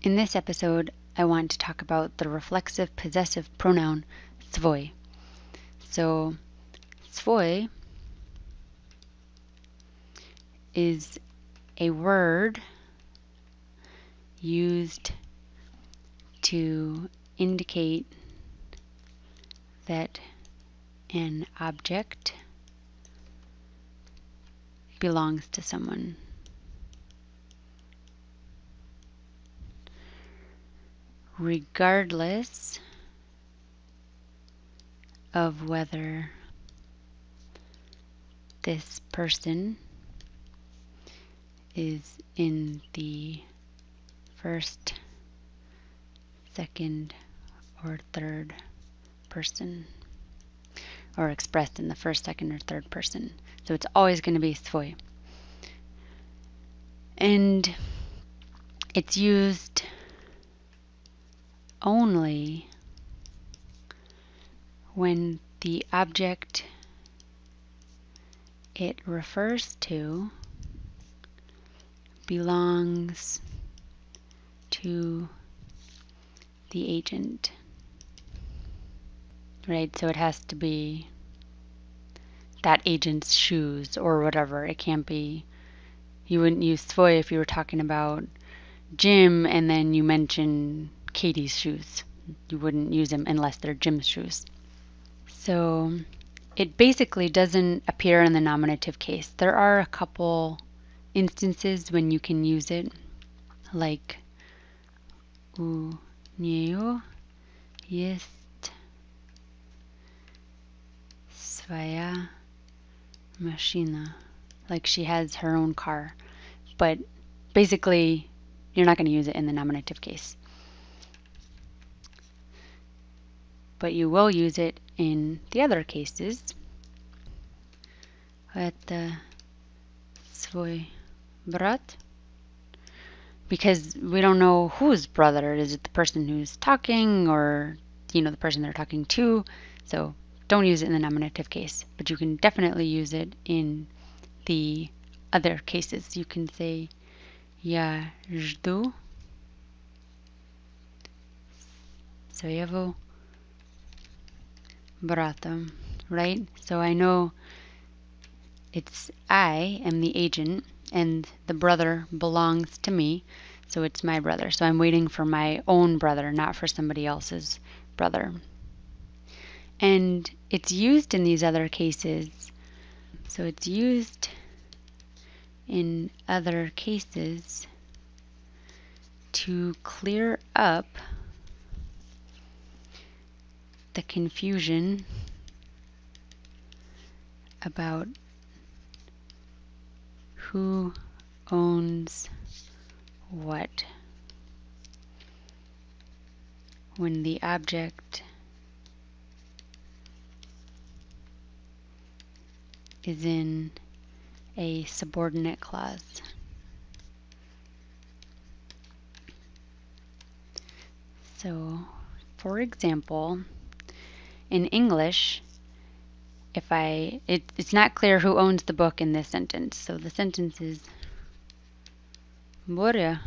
In this episode, I want to talk about the reflexive possessive pronoun svoy. So, svoy is a word used to indicate that an object belongs to someone. Regardless of whether this person is in the first, second, or third person, or expressed in the first, second, or third person. So it's always going to be svoy. And it's used only when the object it refers to belongs to the agent. Right? So it has to be that agent's shoes or whatever. It can't be, you wouldn't use svoy if you were talking about Jim and then you mention Katie's shoes. You wouldn't use them unless they're Jim's shoes. So it basically doesn't appear in the nominative case. There are a couple instances when you can use it, like u niego jest svoja maszyna, like she has her own car. But basically, you're not going to use it in the nominative case. But you will use it in the other cases. Это свой брат. Because we don't know whose brother. Is it the person who's talking or, the person they're talking to? So don't use it in the nominative case. But you can definitely use it in the other cases. You can say Я жду своего брата, right? So I know I am the agent and the brother belongs to me, so it's my brother. So I'm waiting for my own brother, not for somebody else's brother. And it's used in these other cases. So it's used in other cases to clear up the confusion about who owns what when the object is in a subordinate clause. So, for example, in English, it's not clear who owns the book in this sentence. So the sentence is Боря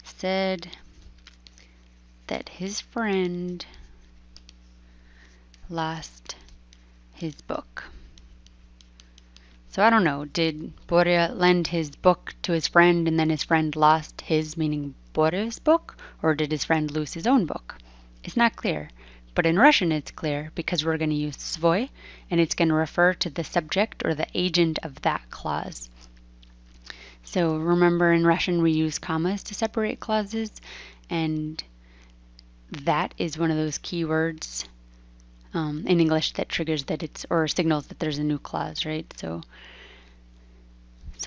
said that his friend lost his book. So I don't know, did Borya lend his book to his friend and then his friend lost his, meaning Borya's book, or did his friend lose his own book? It's not clear. But in Russian it's clear because we're going to use svoy and it's going to refer to the subject or the agent of that clause. So remember in Russian we use commas to separate clauses, and that is one of those keywords in English that triggers that it's, or signals that there's a new clause, right? So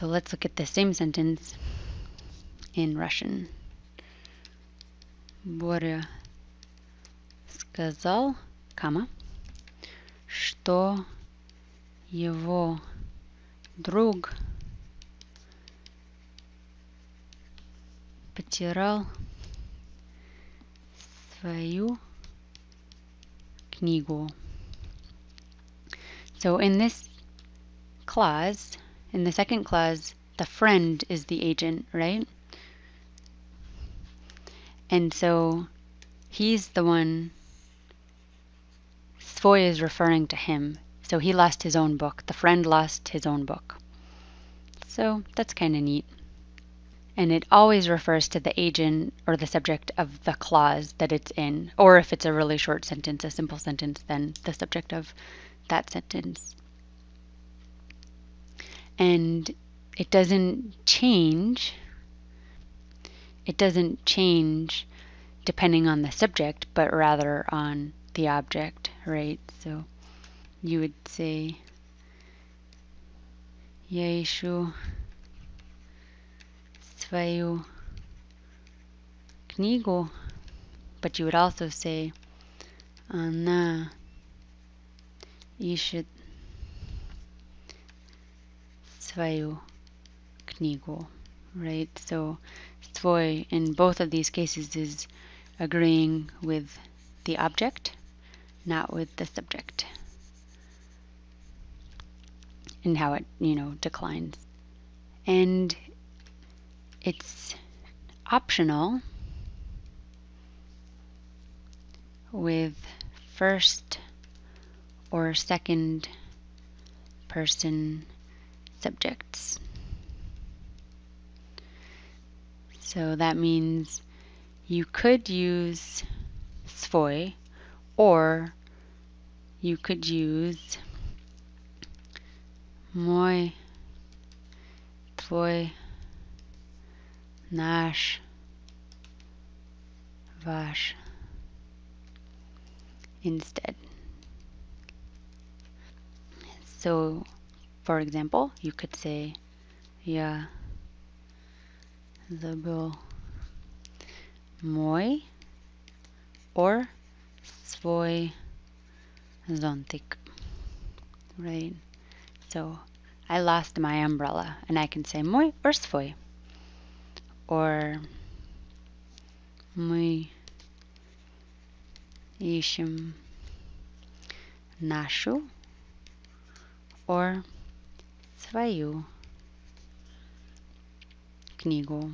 let's look at the same sentence in Russian. Боря сказал, что его друг потерял свою книгу. So in this clause, in the second clause, the friend is the agent, right? And so he's the one, svoy is referring to him. So he lost his own book. The friend lost his own book. So that's kind of neat. And it always refers to the agent or the subject of the clause that it's in. Or if it's a really short sentence, a simple sentence, then the subject of that sentence. And it doesn't change. It doesn't change depending on the subject, but rather on the object, right? So you would say Я ищу свою книгу, but you would also say она ищет свою книгу, right? So svoy in both of these cases is agreeing with the object, not with the subject, and how it, declines. And it's optional with first or second person subjects. So that means you could use svoy, or you could use мой, твой, наш, ваш instead. So, for example, you could say Я забыл мой or свой зонтик, right? So I lost my umbrella, and I can say мой or свой. Or мы ищем нашу or свою книгу.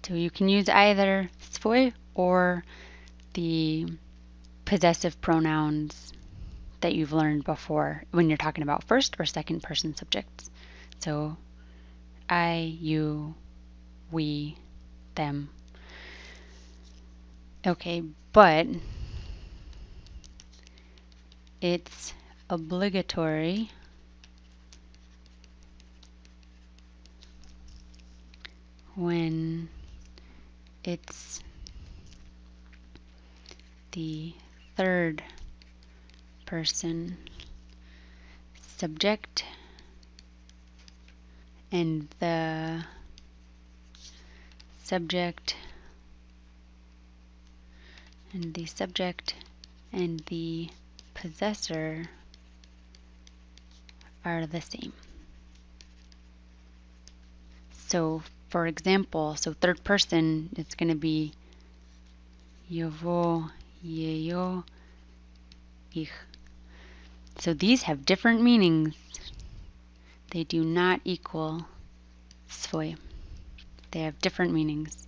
So you can use either svoy or the possessive pronouns that you've learned before when you're talking about first or second person subjects. So I, you, we, them. Okay, but it's obligatory when it's the third person subject and the subject and the possessor are the same. So for example, third person, it's going to be его, ее, их. So these have different meanings. They do not equal svoy. They have different meanings.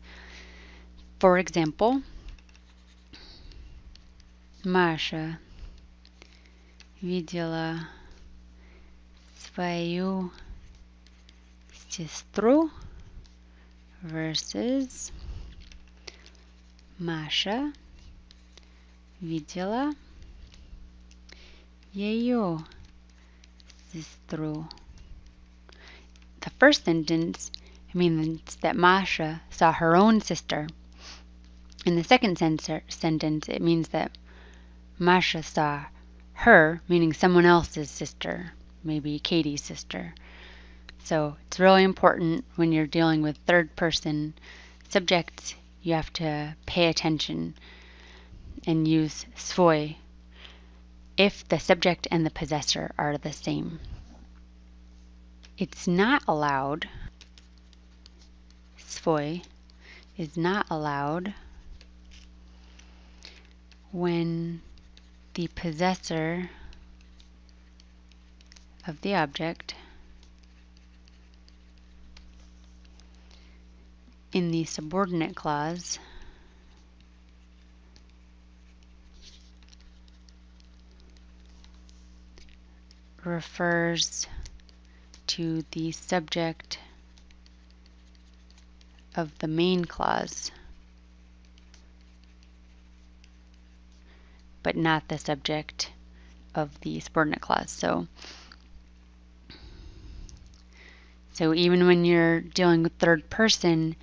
For example, Маша видела свою сестру versus Маша видела ее сестру. The first sentence means that Masha saw her own sister. In the second sentence, it means that Masha saw her, meaning someone else's sister, maybe Katie's sister. So it's really important when you're dealing with third person subjects, you have to pay attention and use svoy if the subject and the possessor are the same. It's not allowed, svoy is not allowed when the possessor of the object in the subordinate clause, refers to the subject of the main clause, but not the subject of the subordinate clause. So even when you're dealing with third person,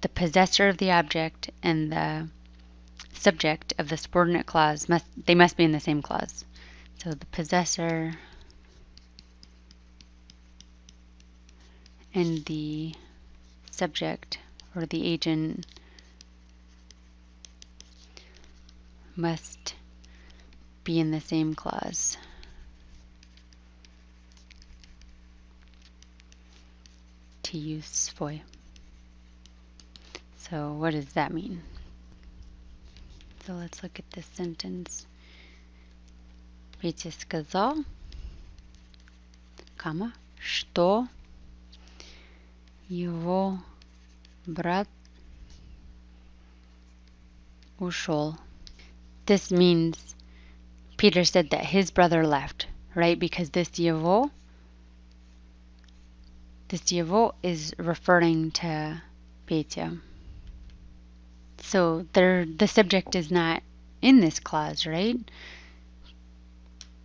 the possessor of the object and the subject of the subordinate clause must be in the same clause. So the possessor and the subject or the agent must be in the same clause. To use svoy. So what does that mean? So let's look at this sentence. Петя сказал, что его брат ушел. This means Peter said that his brother left, right? Because this его is referring to Petya. So the subject is not in this clause, right?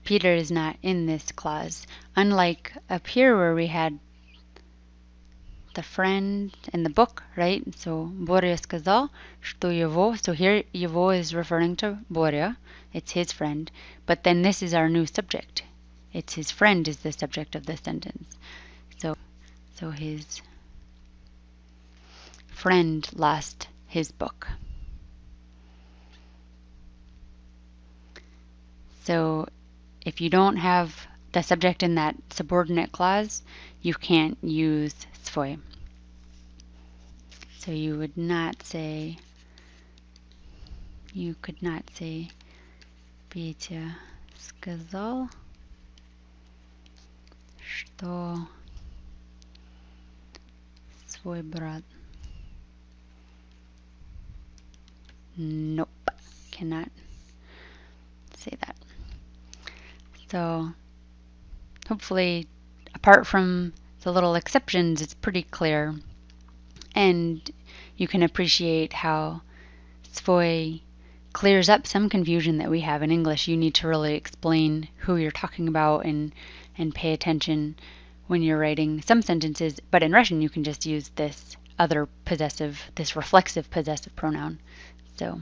Peter is not in this clause. Unlike up here where we had the friend and the book, right? So Боря сказал, что его. So here его is referring to Боря. It's his friend. But then this is our new subject. It's his friend is the subject of this sentence. So his friend lost his book. So if you don't have the subject in that subordinate clause, you can't use svoy. So you could not say Петя сказал, что свой брат. Nope, cannot say that. So hopefully, apart from the little exceptions, it's pretty clear. And you can appreciate how svoy clears up some confusion that we have in English. You need to really explain who you're talking about and pay attention when you're writing some sentences. But in Russian, you can just use this other possessive, this reflexive possessive pronoun. So